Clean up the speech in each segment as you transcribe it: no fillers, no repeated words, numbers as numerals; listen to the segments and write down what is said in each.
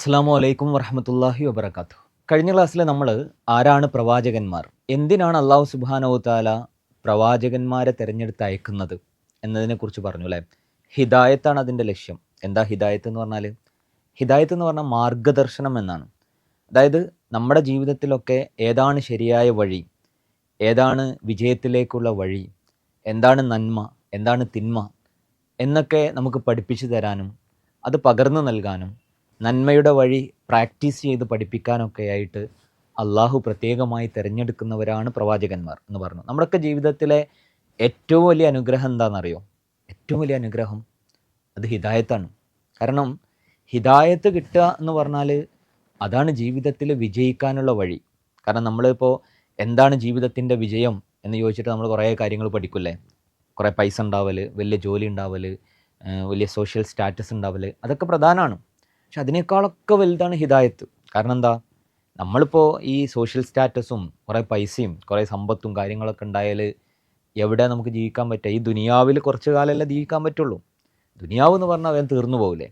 അസ്സാം വലൈക്കും വറഹമത്തല്ലാഹി വബർക്കാത്തു. കഴിഞ്ഞ ക്ലാസ്സിൽ നമ്മൾ ആരാണ് പ്രവാചകന്മാർ, എന്തിനാണ് അള്ളാഹു സുബ്ഹാനഹു തആല പ്രവാചകന്മാരെ തിരഞ്ഞെടുത്ത് അയക്കുന്നത് എന്നതിനെക്കുറിച്ച് പറഞ്ഞു അല്ലേ. ഹിദായത്താണ് അതിൻ്റെ ലക്ഷ്യം. എന്താ ഹിദായത്ത് എന്ന് പറഞ്ഞാൽ? ഹിദായത്ത് എന്ന് പറഞ്ഞാൽ മാർഗദർശനം എന്നാണ്. അതായത് നമ്മുടെ ജീവിതത്തിലൊക്കെ ഏതാണ് ശരിയായ വഴി, ഏതാണ് വിജയത്തിലേക്കുള്ള വഴി, എന്താണ് നന്മ, എന്താണ് തിന്മ എന്നൊക്കെ നമുക്ക് പഠിപ്പിച്ചു തരാനും അത് പകർന്നു നൽകാനും നന്മയുടെ വഴി പ്രാക്ടീസ് ചെയ്ത് പഠിപ്പിക്കാനൊക്കെ ആയിട്ട് അള്ളാഹു പ്രത്യേകമായി തിരഞ്ഞെടുക്കുന്നവരാണ് പ്രവാചകന്മാർ എന്ന് പറഞ്ഞു. നമ്മുടെയൊക്കെ ജീവിതത്തിലെ ഏറ്റവും വലിയ അനുഗ്രഹം എന്താണെന്നറിയോ? ഏറ്റവും വലിയ അനുഗ്രഹം അത് ഹിദായത്താണ്. കാരണം ഹിദായത്ത് കിട്ടുക എന്ന് പറഞ്ഞാൽ അതാണ് ജീവിതത്തിൽ വിജയിക്കാനുള്ള വഴി. കാരണം നമ്മളിപ്പോൾ എന്താണ് ജീവിതത്തിൻ്റെ വിജയം എന്ന് ചോദിച്ചിട്ട് നമ്മൾ കുറേ കാര്യങ്ങൾ പഠിക്കില്ലേ. കുറേ പൈസ ഉണ്ടാവൽ, വലിയ ജോലി ഉണ്ടാവൽ, വലിയ സോഷ്യൽ സ്റ്റാറ്റസ് ഉണ്ടാവൽ, അതൊക്കെ പ്രധാനമാണ്. പക്ഷെ അതിനേക്കാളൊക്കെ വലുതാണ് ഹിദായത്ത്. കാരണം എന്താ, നമ്മളിപ്പോൾ ഈ സോഷ്യൽ സ്റ്റാറ്റസും കുറേ പൈസയും കുറേ സമ്പത്തും കാര്യങ്ങളൊക്കെ ഉണ്ടായാൽ എവിടെ നമുക്ക് ജീവിക്കാൻ പറ്റുക? ഈ ദുനിയാവിൽ കുറച്ച് കാലമല്ലേ ജീവിക്കാൻ പറ്റുള്ളൂ. ദുനിയാവ് എന്ന് പറഞ്ഞാൽ വേഗം തീർന്നു പോകില്ലേ.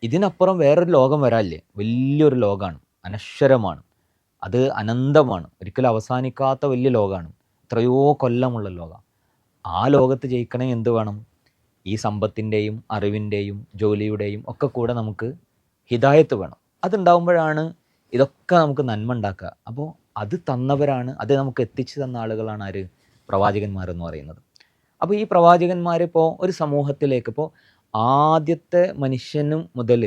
ഇതിനപ്പുറം വേറൊരു ലോകം വരാല്ലേ. വലിയൊരു ലോകമാണ്, അനശ്വരമാണ്, അത് അനന്തമാണ്, ഒരിക്കലും അവസാനിക്കാത്ത വലിയ ലോകമാണ്, എത്രയോ കൊല്ലമുള്ള ലോകം. ആ ലോകത്ത് ജയിക്കണേ എന്ത് വേണം? ഈ സമ്പത്തിൻ്റെയും അറിവിൻ്റെയും ജോലിയുടെയും ഒക്കെ കൂടെ നമുക്ക് ഹിദായത്ത് വേണം. അതുണ്ടാകുമ്പോഴാണ് ഇതൊക്കെ നമുക്ക് നന്മ ഉണ്ടാക്കുക. അപ്പോൾ അത് തന്നവരാണ്, അത് നമുക്ക് എത്തിച്ചു തന്ന ആളുകളാണ് ആര്? പ്രവാചകന്മാരെന്ന് പറയുന്നത്. അപ്പോൾ ഈ പ്രവാചകന്മാരിപ്പോൾ ഒരു സമൂഹത്തിലേക്ക്, ഇപ്പോൾ ആദ്യത്തെ മനുഷ്യനും മുതൽ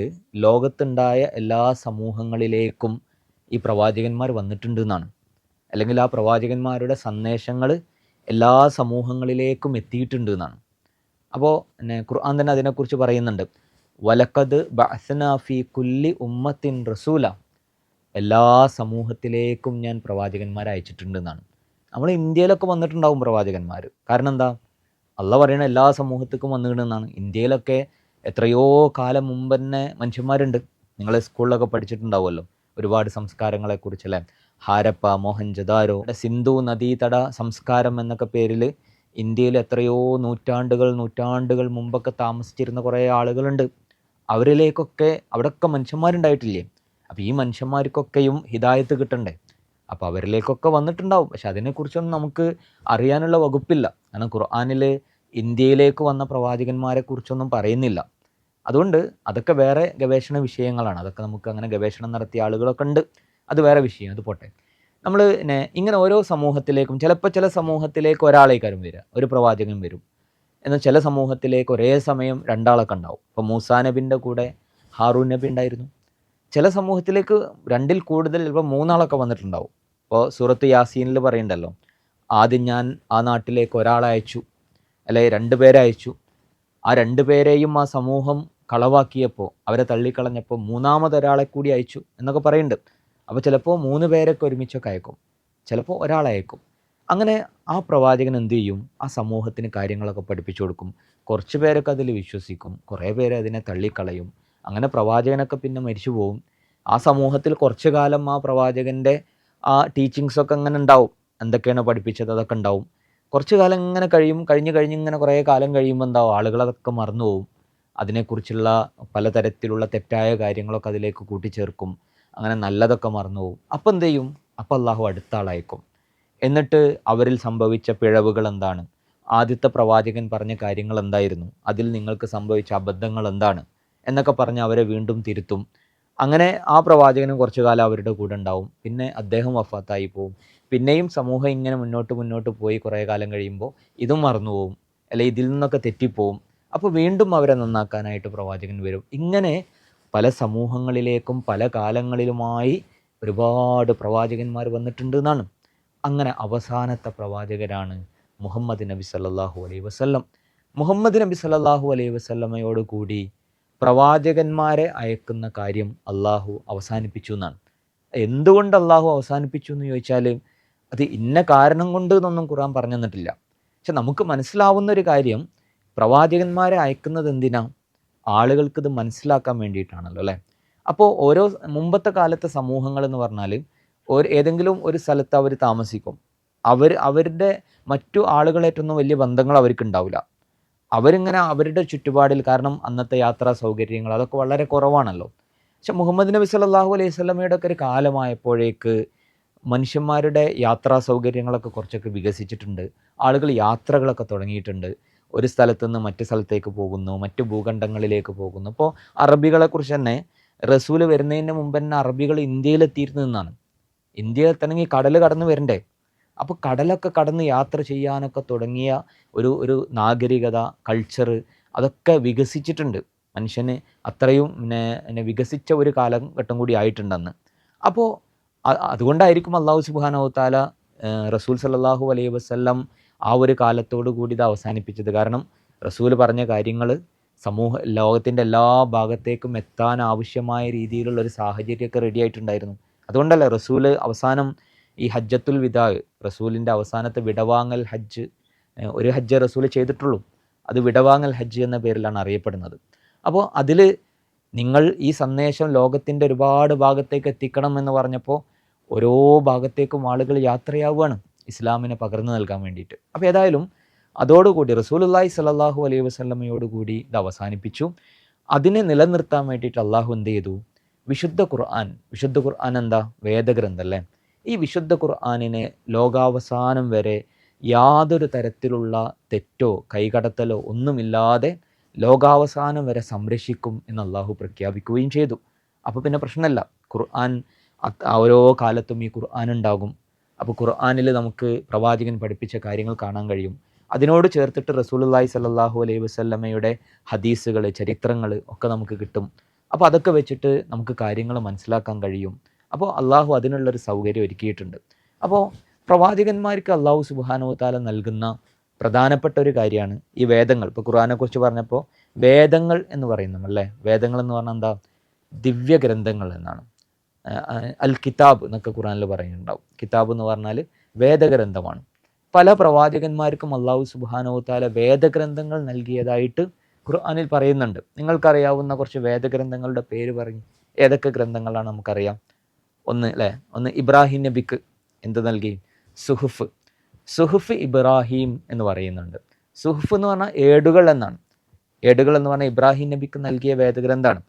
ലോകത്തുണ്ടായ എല്ലാ സമൂഹങ്ങളിലേക്കും ഈ പ്രവാചകന്മാർ വന്നിട്ടുണ്ട് എന്നാണ്. അല്ലെങ്കിൽ ആ പ്രവാചകന്മാരുടെ സന്ദേശങ്ങൾ എല്ലാ സമൂഹങ്ങളിലേക്കും എത്തിയിട്ടുണ്ട് എന്നാണ്. അപ്പോൾ ഖുർആൻ തന്നെ അതിനെക്കുറിച്ച് പറയുന്നുണ്ട്. വലഖദ് ബഅസ്നാ ഫീ കുല്ലി ഉമ്മത്തിൻ റസൂല, എല്ലാ സമൂഹത്തിലേക്കും ഞാൻ പ്രവാചകന്മാരെ അയച്ചിട്ടുണ്ടെന്നാണ്. നമ്മൾ ഇന്ത്യയിലൊക്കെ വന്നിട്ടുണ്ടാവും പ്രവാചകന്മാർ. കാരണം എന്താ? അള്ളാഹ് പറയണ എല്ലാ സമൂഹത്തേക്കും വന്നിട്ടുണ്ടെന്നാണ്. ഇന്ത്യയിലൊക്കെ എത്രയോ കാലം മുമ്പ് തന്നെ മനുഷ്യന്മാരുണ്ട്. നിങ്ങൾ സ്കൂളിലൊക്കെ പഠിച്ചിട്ടുണ്ടാവുമല്ലോ ഒരുപാട് സംസ്കാരങ്ങളെക്കുറിച്ചല്ലേ. ഹാരപ്പ, മോഹൻജദാരോ, സിന്ധു നദീതട സംസ്കാരം എന്നൊക്കെ പേരിൽ ഇന്ത്യയിൽ എത്രയോ നൂറ്റാണ്ടുകൾ മുമ്പൊക്കെ താമസിച്ചിരുന്ന കുറേ ആളുകളുണ്ട്. അവരിലേക്കൊക്കെ അവിടെയൊക്കെ മനുഷ്യന്മാരുണ്ടായിട്ടില്ലേ. അപ്പോൾ ഈ മനുഷ്യന്മാർക്കൊക്കെയും ഹിദായത്ത് കിട്ടണ്ടേ. അപ്പോൾ അവരിലേക്കൊക്കെ വന്നിട്ടുണ്ടാവും. പക്ഷെ അതിനെക്കുറിച്ചൊന്നും നമുക്ക് അറിയാനുള്ള വകുപ്പില്ല. കാരണം ഖുർആനിൽ ഇന്ത്യയിലേക്ക് വന്ന പ്രവാചകന്മാരെ കുറിച്ചൊന്നും പറയുന്നില്ല. അതുകൊണ്ട് അതൊക്കെ വേറെ ഗവേഷണ വിഷയങ്ങളാണ്. അതൊക്കെ നമുക്ക് അങ്ങനെ ഗവേഷണം നടത്തിയ ആളുകളൊക്കെ ഉണ്ട്. അത് വേറെ വിഷയം, അത് പോട്ടെ. നമ്മൾ ഇങ്ങനെ ഓരോ സമൂഹത്തിലേക്കും, ചിലപ്പോൾ ചില സമൂഹത്തിലേക്ക് ഒരാളേക്കാരും വരിക, ഒരു പ്രവാചകൻ വരും. എന്നാൽ ചില സമൂഹത്തിലേക്ക് ഒരേ സമയം രണ്ടാളൊക്കെ ഉണ്ടാവും. ഇപ്പോൾ മൂസാ നബിൻ്റെ കൂടെ ഹാറൂൻ നബി ഉണ്ടായിരുന്നു. ചില സമൂഹത്തിലേക്ക് രണ്ടിൽ കൂടുതൽ, ചിലപ്പോൾ മൂന്നാളൊക്കെ വന്നിട്ടുണ്ടാവും. ഇപ്പോൾ സൂറത്ത് യാസീനിൽ പറയുന്നുണ്ടല്ലോ, ആദ്യം ഞാൻ ആ നാട്ടിലേക്ക് ഒരാളെ അയച്ചു, അല്ലെങ്കിൽ 2 പേരെ അയച്ചു. ആ 2 പേരെയും ആ സമൂഹം കളവാക്കിയപ്പോൾ, അവരെ തള്ളിക്കളഞ്ഞപ്പോൾ മൂന്നാമതൊരാളെ കൂടി അയച്ചു എന്നൊക്കെ പറയുന്നുണ്ട്. അപ്പോൾ ചിലപ്പോൾ 3 പേരൊക്കെ ഒരുമിച്ചൊക്കെ അയക്കും, ചിലപ്പോൾ ഒരാളെ അയക്കും. അങ്ങനെ ആ പ്രവാചകൻ എന്ത് ചെയ്യും? ആ സമൂഹത്തിന് കാര്യങ്ങളൊക്കെ പഠിപ്പിച്ചു കൊടുക്കും. കുറച്ച് പേരൊക്കെ അതിൽ വിശ്വസിക്കും, കുറേ പേര് അതിനെ തള്ളിക്കളയും. അങ്ങനെ പ്രവാചകനൊക്കെ പിന്നെ മരിച്ചു പോകും. ആ സമൂഹത്തിൽ കുറച്ച് കാലം ആ പ്രവാചകൻ്റെ ആ ടീച്ചിങ്സൊക്കെ അങ്ങനെ ഉണ്ടാവും. എന്തൊക്കെയാണ് പഠിപ്പിച്ചത് അതൊക്കെ ഉണ്ടാവും. കുറച്ച് കാലം ഇങ്ങനെ കഴിഞ്ഞ് ഇങ്ങനെ കുറേ കാലം കഴിയുമ്പോൾ എന്താവും? ആളുകളതൊക്കെ മറന്നു പോകും. അതിനെക്കുറിച്ചുള്ള പലതരത്തിലുള്ള തെറ്റായ കാര്യങ്ങളൊക്കെ അതിലേക്ക് കൂട്ടിച്ചേർക്കും. അങ്ങനെ നല്ലതൊക്കെ മറന്നു പോകും. അപ്പോൾ എന്ത് ചെയ്യും? അപ്പോൾ അള്ളാഹു അടുത്ത ആളയക്കും. എന്നിട്ട് അവരിൽ സംഭവിച്ച പിഴവുകൾ എന്താണ്, ആദ്യത്തെ പ്രവാചകൻ പറഞ്ഞ കാര്യങ്ങൾ എന്തായിരുന്നു, അതിൽ നിങ്ങൾക്ക് സംഭവിച്ച അബദ്ധങ്ങൾ എന്താണ് എന്നൊക്കെ പറഞ്ഞ് അവരെ വീണ്ടും തിരുത്തും. അങ്ങനെ ആ പ്രവാചകനും കുറച്ചു കാലം അവരുടെ കൂടെ ഉണ്ടാവും. പിന്നെ അദ്ദേഹം വഫാത്തായി പോവും. പിന്നെയും സമൂഹം ഇങ്ങനെ മുന്നോട്ട് പോയി കുറേ കാലം കഴിയുമ്പോൾ ഇതും മറന്നു പോവും, അല്ലെങ്കിൽ ഇതിൽ നിന്നൊക്കെ തെറ്റിപ്പോവും. അപ്പോൾ വീണ്ടും അവരെ നന്നാക്കാനായിട്ട് പ്രവാചകൻ വരും. ഇങ്ങനെ പല സമൂഹങ്ങളിലേക്കും പല കാലങ്ങളിലുമായി ഒരുപാട് പ്രവാചകന്മാർ വന്നിട്ടുണ്ട് എന്നാണ്. അങ്ങനെ അവസാനത്തെ പ്രവാചകരാണ് മുഹമ്മദ് നബി സല്ലല്ലാഹു അലൈഹി വസല്ലം. മുഹമ്മദ് നബി സല്ലല്ലാഹു അലൈഹി വസല്ലമയോട് കൂടി പ്രവാചകന്മാരെ അയക്കുന്ന കാര്യം അള്ളാഹു അവസാനിപ്പിച്ചു എന്നാണ്. എന്തുകൊണ്ട് അള്ളാഹു അവസാനിപ്പിച്ചു എന്ന് ചോദിച്ചാൽ അത് ഇന്ന കാരണം കൊണ്ട് എന്നൊന്നും ഖുർആൻ പറഞ്ഞു തന്നിട്ടില്ല. പക്ഷെ നമുക്ക് മനസ്സിലാവുന്ന ഒരു കാര്യം, പ്രവാചകന്മാരെ അയക്കുന്നത് എന്തിനാ? ആളുകൾക്കിത് മനസ്സിലാക്കാൻ വേണ്ടിയിട്ടാണല്ലോ അല്ലേ. അപ്പോൾ ഓരോ മുമ്പത്തെ കാലത്തെ സമൂഹങ്ങൾ എന്ന് പറഞ്ഞാൽ ഏതെങ്കിലും ഒരു സ്ഥലത്ത് അവർ താമസിക്കും. അവരുടെ മറ്റു ആളുകളായിട്ടൊന്നും വലിയ ബന്ധങ്ങൾ അവർക്ക് ഉണ്ടാവില്ല. അവരിങ്ങനെ അവരുടെ ചുറ്റുപാടിൽ, കാരണം അന്നത്തെ യാത്രാ സൗകര്യങ്ങൾ അതൊക്കെ വളരെ കുറവാണല്ലോ. പക്ഷെ മുഹമ്മദ് നബി സല്ലല്ലാഹു അലൈഹി വസല്ലമയുടെ ഒക്കെ ഒരു കാലമായപ്പോഴേക്ക് മനുഷ്യന്മാരുടെ യാത്രാ സൗകര്യങ്ങളൊക്കെ കുറച്ചൊക്കെ വികസിച്ചിട്ടുണ്ട്. ആളുകൾ യാത്രകളൊക്കെ തുടങ്ങിയിട്ടുണ്ട്. ഒരു സ്ഥലത്തു നിന്ന് മറ്റു സ്ഥലത്തേക്ക് പോകുന്നു, മറ്റു ഭൂഖണ്ഡങ്ങളിലേക്ക് പോകുന്നു. ഇപ്പോൾ അറബികളെക്കുറിച്ച് തന്നെ റസൂല് വരുന്നതിന് മുമ്പ് തന്നെ അറബികൾ ഇന്ത്യയിലെത്തിയിരുന്നു എന്നാണ്. ഇന്ത്യയിൽ എത്തണമെങ്കിൽ കടൽ കടന്ന് വരണ്ടേ? അപ്പോൾ കടലൊക്കെ കടന്ന് യാത്ര ചെയ്യാനൊക്കെ തുടങ്ങിയ ഒരു ഒരു നാഗരികത, കൾച്ചർ അതൊക്കെ വികസിച്ചിട്ടുണ്ട്. മനുഷ്യന് അത്രയും വികസിച്ച ഒരു കാലഘട്ടം കൂടി ആയിട്ടുണ്ടെന്ന്. അപ്പോൾ അതുകൊണ്ടായിരിക്കും അള്ളാഹു സുബ്ഹാനഹു വ തആല റസൂൽ സല്ലല്ലാഹു അലൈഹി വസല്ലം ആ ഒരു കാലത്തോടു കൂടി ഇത് അവസാനിപ്പിച്ചത്. കാരണം റസൂൽ പറഞ്ഞ കാര്യങ്ങൾ ലോകത്തിൻ്റെ എല്ലാ ഭാഗത്തേക്കും എത്താൻ ആവശ്യമായ രീതിയിലുള്ള ഒരു സാഹചര്യമൊക്കെ റെഡി ആയിട്ടുണ്ടായിരുന്നു. അതുകൊണ്ടല്ലേ റസൂല് അവസാനം ഈ ഹജ്ജത്തുൽ വിദാ, റസൂലിൻ്റെ അവസാനത്തെ വിടവാങ്ങൽ ഹജ്ജ്, ഒരു ഹജ്ജ് റസൂൽ ചെയ്തിട്ടുള്ളൂ, അത് വിടവാങ്ങൽ ഹജ്ജ് എന്ന പേരിലാണ് അറിയപ്പെടുന്നത്. അപ്പോൾ അതിൽ നിങ്ങൾ ഈ സന്ദേശം ലോകത്തിൻ്റെ ഒരുപാട് ഭാഗത്തേക്ക് എത്തിക്കണം എന്ന് പറഞ്ഞപ്പോൾ ഓരോ ഭാഗത്തേക്കും ആളുകൾ യാത്രയാവുകയാണ് ഇസ്ലാമിനെ പകർന്നു നൽകാൻ വേണ്ടിയിട്ട്. അപ്പോൾ ഏതായാലും അതോടുകൂടി റസൂലുള്ളാഹി സ്വല്ലല്ലാഹു അലൈഹി വസല്ലമയോടുകൂടി ഇത് അവസാനിപ്പിച്ചു. അതിനെ നിലനിർത്താൻ വേണ്ടിയിട്ട് അള്ളാഹു എന്ത് ചെയ്തു? വിശുദ്ധ ഖുർആൻ എന്താ? വേദഗ്രന്ഥം അല്ലേ? ഈ വിശുദ്ധ ഖുർആനിനെ ലോകാവസാനം വരെ യാതൊരു തരത്തിലുള്ള തെറ്റോ കൈകടത്തലോ ഒന്നുമില്ലാതെ ലോകാവസാനം വരെ സംരക്ഷിക്കും എന്ന് അള്ളാഹു പ്രഖ്യാപിക്കുകയും ചെയ്തു. അപ്പോൾ പിന്നെ പ്രശ്നമല്ല, ഖുർആൻ ഓരോ കാലത്തും ഈ ഖുർആൻ ഉണ്ടാകും. അപ്പോൾ ഖുർആനിൽ നമുക്ക് പ്രവാചകൻ പഠിപ്പിച്ച കാര്യങ്ങൾ കാണാൻ കഴിയും. അതിനോട് ചേർത്തിട്ട് റസൂലുള്ളാഹി സ്വല്ലല്ലാഹു അലൈഹി വസല്ലമയുടെ ഹദീസുകൾ, ചരിത്രങ്ങൾ ഒക്കെ നമുക്ക് കിട്ടും. അപ്പോൾ അതൊക്കെ വെച്ചിട്ട് നമുക്ക് കാര്യങ്ങൾ മനസ്സിലാക്കാൻ കഴിയും. അപ്പോൾ അള്ളാഹു അതിനുള്ളൊരു സൗകര്യം ഒരുക്കിയിട്ടുണ്ട്. അപ്പോൾ പ്രവാചകന്മാർക്ക് അള്ളാഹു സുബ്ഹാനഹു വ തആല നൽകുന്ന പ്രധാനപ്പെട്ട ഒരു കാര്യമാണ് ഈ വേദങ്ങൾ. ഇപ്പോൾ ഖുർആനെക്കുറിച്ച് പറഞ്ഞപ്പോൾ വേദങ്ങൾ എന്ന് പറയുന്നു അല്ലേ? വേദങ്ങൾ എന്ന് പറഞ്ഞാൽ എന്താ? ദിവ്യ ഗ്രന്ഥങ്ങൾ എന്നാണ്. അൽ കിതാബ് എന്നൊക്കെ ഖുർആനിൽ പറയുന്നുണ്ടാവും. കിതാബ് എന്ന് പറഞ്ഞാൽ വേദഗ്രന്ഥമാണ്. പല പ്രവാചകന്മാർക്കും അള്ളാഹു സുബ്ഹാനഹു വ തആല വേദഗ്രന്ഥങ്ങൾ നൽകിയതായിട്ട് ഖുർആനിൽ പറയുന്നുണ്ട്. നിങ്ങൾക്കറിയാവുന്ന കുറച്ച് വേദഗ്രന്ഥങ്ങളുടെ പേര് പറഞ്ഞു. ഏതൊക്കെ ഗ്രന്ഥങ്ങളാണ് നമുക്കറിയാം? ഒന്ന് ഇബ്രാഹിം നബിക്ക് എന്ത് നൽകി? സുഹുഫ് ഇബ്രാഹിം എന്ന് പറയുന്നുണ്ട്. സുഹുഫ് എന്ന് പറഞ്ഞാൽ ഏടുകൾ എന്നാണ്. ഏടുകൾ എന്ന് പറഞ്ഞാൽ ഇബ്രാഹിം നബിക്ക് നൽകിയ വേദഗ്രന്ഥമാണ്.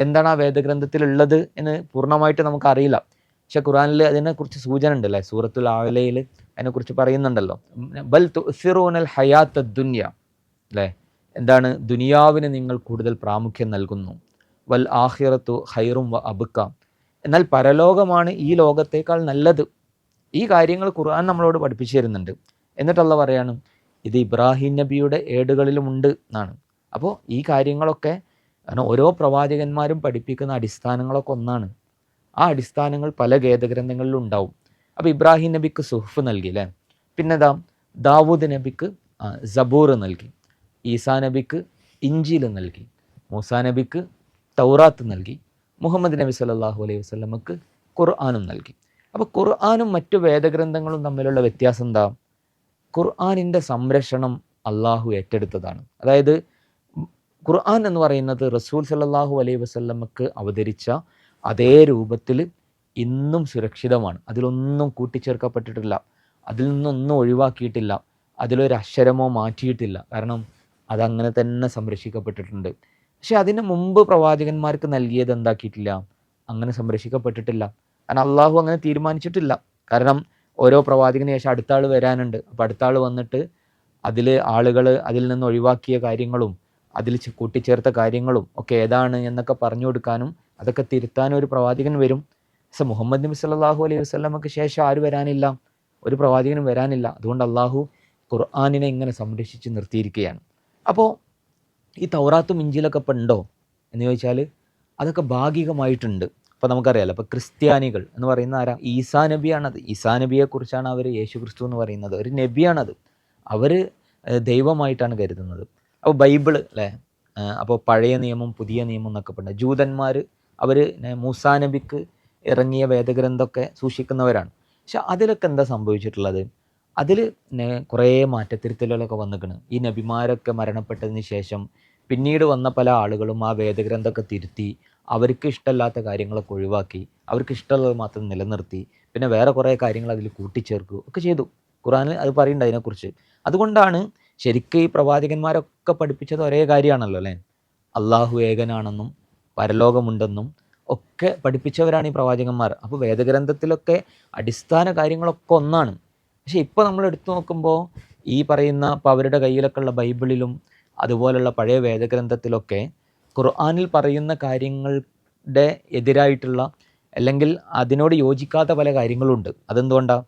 എന്താണ് ആ വേദഗ്രന്ഥത്തിലുള്ളത് എന്ന് പൂർണ്ണമായിട്ട് നമുക്കറിയില്ല. പക്ഷെ ഖുർആനിൽ അതിനെക്കുറിച്ച് സൂചന ഉണ്ട് അല്ലേ? സൂറത്തുൽ ആലയിൽ അതിനെക്കുറിച്ച് പറയുന്നുണ്ടല്ലോ. ബൽ തുസിറൂനൽ ഹയാത്തദ് ദുനിയ അല്ലേ? എന്താണ്? ദുനിയാവിന് നിങ്ങൾ കൂടുതൽ പ്രാമുഖ്യം നൽകുന്നു. വൽ ആഖിറത്തു ഖൈറും വ അബ്ക, എന്നാൽ പരലോകമാണ് ഈ ലോകത്തേക്കാൾ നല്ലത്. ഈ കാര്യങ്ങൾ ഖുർആൻ നമ്മളോട് പഠിപ്പിച്ചു തരുന്നുണ്ട്. എന്നിട്ട് അല്ലാഹ് പറയാണ് ഇത് ഇബ്രാഹിം നബിയുടെ ഏടുകളിലുമുണ്ട് എന്നാണ്. അപ്പോൾ ഈ കാര്യങ്ങളൊക്കെ കാരണം ഓരോ പ്രവാചകന്മാരും പഠിപ്പിക്കുന്ന അടിസ്ഥാനങ്ങളൊക്കെ ഒന്നാണ്. ആ അടിസ്ഥാനങ്ങൾ പല വേദഗ്രന്ഥങ്ങളിലും ഉണ്ടാവും. അപ്പോൾ ഇബ്രാഹിം നബിക്ക് സുഹ്ഫ് നൽകി അല്ലേ? പിന്നെ ദാവൂദ് നബിക്ക് സബൂർ നൽകി, ഈസാ നബിക്ക് ഇഞ്ചീൽ നൽകി, മൂസാ നബിക്ക് തൗറാത്ത് നൽകി, മുഹമ്മദ് നബി സല്ലല്ലാഹു അലൈഹി വസല്ലമക്ക് ഖുർആനും നൽകി. അപ്പോൾ ഖുർആനും മറ്റു വേദഗ്രന്ഥങ്ങളും തമ്മിലുള്ള വ്യത്യാസം എന്താ? ഖുർആനിൻ്റെ സംരക്ഷണം അള്ളാഹു ഏറ്റെടുത്തതാണ്. അതായത് ഖുർആൻ എന്ന് പറയുന്നത് റസൂൽ സല്ലല്ലാഹു അലൈഹി വസല്ലമക്ക് അവതരിച്ച അതേ രൂപത്തിൽ ഇന്നും സുരക്ഷിതമാണ്. അതിലൊന്നും കൂട്ടിച്ചേർക്കപ്പെട്ടിട്ടില്ല, അതിൽ നിന്നൊന്നും ഒഴിവാക്കിയിട്ടില്ല, അതിലൊരു അക്ഷരമോ മാറ്റിയിട്ടില്ല. കാരണം അതങ്ങനെ തന്നെ സംരക്ഷിക്കപ്പെട്ടിട്ടുണ്ട്. പക്ഷെ അതിന് മുമ്പ് പ്രവാചകന്മാർക്ക് നൽകിയത് എന്താക്കിയിട്ടില്ല? അങ്ങനെ സംരക്ഷിക്കപ്പെട്ടിട്ടില്ല. കാരണം അള്ളാഹു അങ്ങനെ തീരുമാനിച്ചിട്ടില്ല. കാരണം ഓരോ പ്രവാചകന് ശേഷം അടുത്ത ആൾ വരാനുണ്ട്. അപ്പോൾ അടുത്ത ആൾ വന്നിട്ട് ആളുകൾ അതിൽ നിന്ന് ഒഴിവാക്കിയ കാര്യങ്ങളും അതിൽ കൂട്ടിച്ചേർത്ത കാര്യങ്ങളും ഒക്കെ ഏതാണ് എന്നൊക്കെ പറഞ്ഞു കൊടുക്കാനും അതൊക്കെ തിരുത്താനും ഒരു പ്രവാചകൻ വരും. പക്ഷെ മുഹമ്മദ് നബി സല്ലല്ലാഹു അലൈഹി വസല്ലമക്ക് ശേഷം ആര് വരാനില്ല? ഒരു പ്രവാചകനും വരാനില്ല. അതുകൊണ്ട് അള്ളാഹു ഖുർആനിനെ ഇങ്ങനെ സംരക്ഷിച്ച് നിർത്തിയിരിക്കുകയാണ്. അപ്പോൾ ഈ തൗറാത്തും ഇഞ്ചീലൊക്കെ ഇപ്പം ഉണ്ടോ എന്ന് ചോദിച്ചാൽ അതൊക്കെ ഭാഗികമായിട്ടുണ്ട്. അപ്പോൾ നമുക്കറിയാമല്ലോ, അപ്പോൾ ക്രിസ്ത്യാനികൾ എന്ന് പറയുന്ന ആരാ? ഈസാ നബിയാണത്. ഈസാ നബിയെക്കുറിച്ചാണ് അവർ യേശു ക്രിസ്തു എന്ന് പറയുന്നത്. ഒരു നബിയാണത്. അവർ ദൈവമായിട്ടാണ് കരുതുന്നത്. അപ്പോൾ ബൈബിള് അല്ലേ? അപ്പോൾ പഴയ നിയമം പുതിയ നിയമം എന്നൊക്കെ പറഞ്ഞ ജൂതന്മാർ അവർ മൂസാ നബിക്ക് ഇറങ്ങിയ വേദഗ്രന്ഥമൊക്കെ സൂക്ഷിക്കുന്നവരാണ്. പക്ഷെ അതിലൊക്കെ എന്താ സംഭവിച്ചിട്ടുള്ളത്? അതിൽ കുറേ മാറ്റത്തിരുത്തലുകളൊക്കെ വന്നിക്കണ്. ഈ നബിമാരൊക്കെ മരണപ്പെട്ടതിന് ശേഷം പിന്നീട് വന്ന പല ആളുകളും ആ വേദഗ്രന്ഥമൊക്കെ തിരുത്തി അവർക്ക് ഇഷ്ടമല്ലാത്ത കാര്യങ്ങളൊക്കെ ഒഴിവാക്കി അവർക്ക് ഇഷ്ടമുള്ളത് മാത്രം നിലനിർത്തി പിന്നെ വേറെ കുറേ കാര്യങ്ങൾ അതിൽ കൂട്ടിച്ചേർക്കുക ഒക്കെ ചെയ്തു. ഖുർആനിൽ അത് പറയുന്നുണ്ട് അതിനെക്കുറിച്ച്. അതുകൊണ്ടാണ് ശരിക്കും ഈ പ്രവാചകന്മാരൊക്കെ പഠിപ്പിച്ചത് ഒരേ കാര്യമാണല്ലോ അല്ലേ? അള്ളാഹു ഏകനാണെന്നും പരലോകമുണ്ടെന്നും ഒക്കെ പഠിപ്പിച്ചവരാണ് ഈ പ്രവാചകന്മാർ. അപ്പോൾ വേദഗ്രന്ഥത്തിലൊക്കെ അടിസ്ഥാന കാര്യങ്ങളൊക്കെ ഒന്നാണ്. പക്ഷേ ഇപ്പോൾ നമ്മൾ എടുത്തു നോക്കുമ്പോൾ ഈ പറയുന്ന ഇപ്പോൾ അവരുടെ കയ്യിലൊക്കെ ഉള്ള ബൈബിളിലും അതുപോലുള്ള പഴയ വേദഗ്രന്ഥത്തിലൊക്കെ ഖുർആനിൽ പറയുന്ന കാര്യങ്ങളുടെ എതിരായിട്ടുള്ള അല്ലെങ്കിൽ അതിനോട് യോജിക്കാത്ത പല കാര്യങ്ങളുണ്ട്. അതെന്തുകൊണ്ടാണ്?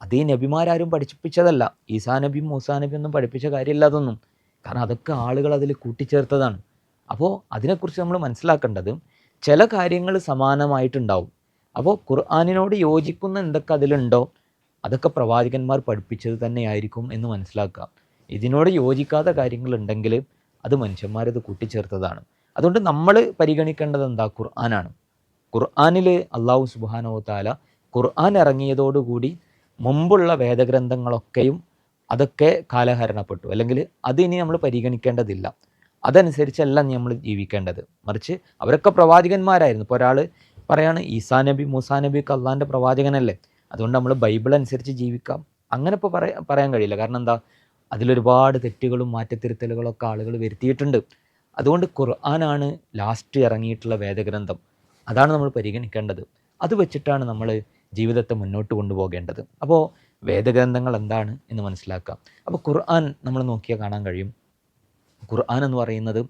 അത് ഈ നബിമാരാരും പഠിപ്പിച്ചതല്ല. ഈസാ നബിയും മൂസാ നബിയും ഒന്നും പഠിപ്പിച്ച കാര്യമില്ല അതൊന്നും. കാരണം അതൊക്കെ ആളുകൾ അതിൽ കൂട്ടിച്ചേർത്തതാണ്. അപ്പോൾ അതിനെക്കുറിച്ച് നമ്മൾ മനസ്സിലാക്കേണ്ടത് ചില കാര്യങ്ങൾ സമാനമായിട്ടുണ്ടാവും. അപ്പോൾ ഖുർആനിനോട് യോജിക്കുന്ന എന്തൊക്കെ അതിലുണ്ടോ അതൊക്കെ പ്രവാചകന്മാർ പഠിപ്പിച്ചത് തന്നെയായിരിക്കും എന്ന് മനസ്സിലാക്കുക. ഇതിനോട് യോജിക്കാത്ത കാര്യങ്ങളുണ്ടെങ്കിൽ അത് മനുഷ്യന്മാരത് കൂട്ടിച്ചേർത്തതാണ്. അതുകൊണ്ട് നമ്മൾ പരിഗണിക്കേണ്ടത് എന്താ? ഖുർആനാണ്. ഖുർആനിൽ അള്ളാഹു സുബ്ഹാനഹു വ തആല ഖുർആൻ ഇറങ്ങിയതോടുകൂടി മുമ്പുള്ള വേദഗ്രന്ഥങ്ങളൊക്കെയും അതൊക്കെ കാലഹരണപ്പെട്ടു, അല്ലെങ്കിൽ അതിനി നമ്മൾ പരിഗണിക്കേണ്ടതില്ല. അതനുസരിച്ചല്ല നമ്മൾ ജീവിക്കേണ്ടത്. മറിച്ച് അവരൊക്കെ പ്രവാചകന്മാരായിരുന്നു. ഇപ്പോൾ ഒരാൾ പറയാണ് ഈസാ നബി മൂസാ നബിയൊക്കെ അള്ളാഹിൻ്റെ പ്രവാചകനല്ലേ, അതുകൊണ്ട് നമ്മൾ ബൈബിൾ അനുസരിച്ച് ജീവിക്കാം. അങ്ങനെ ഇപ്പോൾ പറയാൻ കഴിയില്ല. കാരണം എന്താ? അതിലൊരുപാട് തെറ്റുകളും മാറ്റത്തിരുത്തലുകളൊക്കെ ആളുകൾ വരുത്തിയിട്ടുണ്ട്. അതുകൊണ്ട് ഖുർആനാണ് ലാസ്റ്റ് ഇറങ്ങിയിട്ടുള്ള വേദഗ്രന്ഥം. അതാണ് നമ്മൾ പരിഗണിക്കേണ്ടത്. അത് വെച്ചിട്ടാണ് നമ്മൾ ജീവിതത്തെ മുന്നോട്ട് കൊണ്ടുപോകേണ്ടത്. അപ്പോൾ വേദഗ്രന്ഥങ്ങൾ എന്താണ് എന്ന് മനസ്സിലാക്കാം. അപ്പോൾ ഖുർആൻ നമ്മൾ നോക്കിയാൽ കാണാൻ കഴിയും. ഖുർആൻ എന്ന് പറയുന്നത്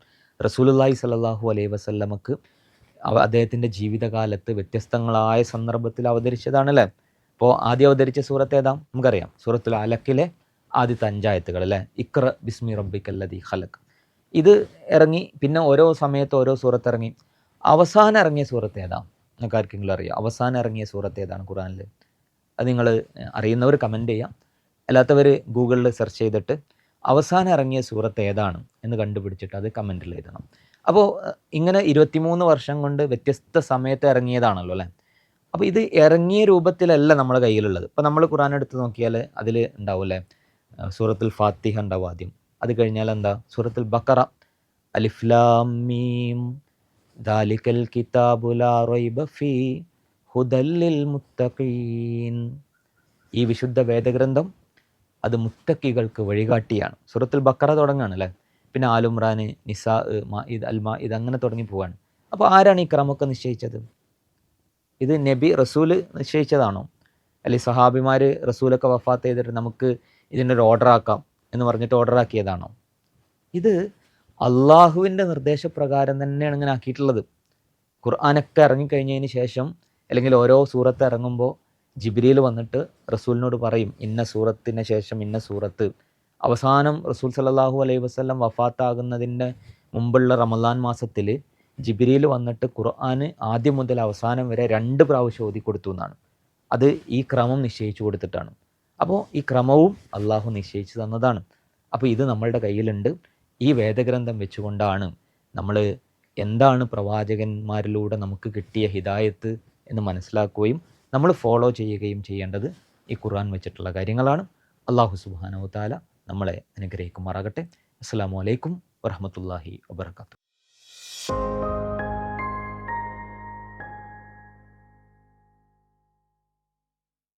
റസൂലുള്ളാഹി സ്വല്ലല്ലാഹു അലൈഹി വസല്ലമക്ക് അദ്ദേഹത്തിൻ്റെ ജീവിതകാലത്ത് വ്യത്യസ്തങ്ങളായ സന്ദർഭത്തിൽ അവതരിച്ചതാണല്ലേ. അപ്പോൾ ആദ്യം അവതരിച്ച സൂറത്ത് ഏതാ? നമുക്കറിയാം, സൂറത്തുൽ അലക്കിലെ ആദ്യത്തെ 5 ആയത്തുകൾ അല്ലേ. ഇഖ്റ ബിസ്മി റബ്ബിക്കല്ലദീ ഖലഖ്. ഇത് ഇറങ്ങി. പിന്നെ ഓരോ സമയത്ത് ഓരോ സൂറത്ത് ഇറങ്ങി. അവസാനം ഇറങ്ങിയ സൂറത്ത് ഏതാ? നിങ്ങൾക്ക് ആർക്കെങ്കിലും അറിയാം അവസാനം ഇറങ്ങിയ സൂറത്ത് ഏതാണ് ഖുർആനിൽ? അത് നിങ്ങൾ അറിയുന്നവർ കമൻറ്റ് ചെയ്യാം. അല്ലാത്തവർ ഗൂഗിളിൽ സെർച്ച് ചെയ്തിട്ട് അവസാനം ഇറങ്ങിയ സൂറത്ത് ഏതാണ് എന്ന് കണ്ടുപിടിച്ചിട്ട് അത് കമൻറ്റിൽ എഴുതണം. അപ്പോൾ ഇങ്ങനെ 23 വർഷം കൊണ്ട് വ്യത്യസ്ത സമയത്ത് ഇറങ്ങിയതാണല്ലോ അല്ലേ. അപ്പോൾ ഇത് ഇറങ്ങിയ രൂപത്തിലല്ല നമ്മുടെ കയ്യിലുള്ളത്. ഇപ്പോൾ നമ്മൾ ഖുർആൻ എടുത്ത് നോക്കിയാൽ അതിൽ ഉണ്ടാവില്ലേ, സൂറത്തുൽ ഫാത്തിഹ ഉണ്ടാവും ആദ്യം. അത് കഴിഞ്ഞാൽ എന്താ? സൂറത്തുൽ ബഖറ, അലിഫ് ലാം മീം ദാലിക്കൽ കിതാബു ലാ റൈബ ഫീ ഹുദൽ ലിൽ മുത്തഖീൻ. ഈ വിശുദ്ധ വേദഗ്രന്ഥം അത് മുത്തക്കികൾക്ക് വഴികാട്ടിയാണ്. സൂറത്തുൽ ബഖറ തുടങ്ങുകയാണ് അല്ലേ. പിന്നെ ആലുംറാൻ, നിസാ, മാഇദ, അൽ മാഇദ അങ്ങനെ തുടങ്ങി പോവാണ്. അപ്പോൾ ആരാണ് ഈ ക്രമമൊക്കെ നിശ്ചയിച്ചത്? ഇത് നബി റസൂല് നിശ്ചയിച്ചതാണോ? അല്ലെങ്കിൽ സഹാബിമാർ റസൂലൊക്കെ വഫാത്ത് ചെയ്തിട്ട് നമുക്ക് ഇതിൻ്റെ ഒരു ഓർഡർ ആക്കാം എന്ന് പറഞ്ഞിട്ട് ഓർഡർ ആക്കിയതാണോ? ഇത് അള്ളാഹുവിൻ്റെ നിർദ്ദേശപ്രകാരം തന്നെയാണ് ഇങ്ങനെ ആക്കിയിട്ടുള്ളത്. ഖുർആനൊക്കെ ഇറങ്ങിക്കഴിഞ്ഞതിന് ശേഷം അല്ലെങ്കിൽ ഓരോ സൂറത്ത് ഇറങ്ങുമ്പോൾ ജിബ്രീൽ വന്നിട്ട് റസൂലിനോട് പറയും ഇന്ന സൂറത്തിന് ശേഷം ഇന്ന സൂറത്ത്. അവസാനം റസൂൽ സല്ലല്ലാഹു അലൈഹി വസല്ലം വഫാത്താകുന്നതിൻ്റെ മുമ്പുള്ള റമദാൻ മാസത്തിൽ ജിബ്രീൽ വന്നിട്ട് ഖുർആൻ ആദ്യം മുതൽ അവസാനം വരെ 2 പ്രാവശ്യം ഓതി കൊടുത്തു എന്നാണ്. അത് ഈ ക്രമം നിശ്ചയിച്ചു കൊടുത്തിട്ടാണ്. അപ്പോൾ ഈ ക്രമവും അള്ളാഹു നിശ്ചയിച്ചു തന്നതാണ്. അപ്പോൾ ഇത് നമ്മളുടെ കയ്യിലുണ്ട്. ഈ വേദഗ്രന്ഥം വെച്ചുകൊണ്ടാണ് നമ്മൾ എന്താണ് പ്രവാചകന്മാരിലൂടെ നമുക്ക് കിട്ടിയ ഹിദായത്ത് എന്ന് മനസ്സിലാക്കുകയും നമ്മൾ ഫോളോ ചെയ്യുകയും ചെയ്യേണ്ടത് ഈ ഖുർആൻ വെച്ചിട്ടുള്ള കാര്യങ്ങളാണ്. അള്ളാഹു സുബ്ഹാനഹു വ തആല നമ്മളെ അനുഗ്രഹിക്കുമാറാകട്ടെ. അസ്സലാമു അലൈക്കും വറഹ്മത്തുള്ളാഹി വബറകാതുഹു.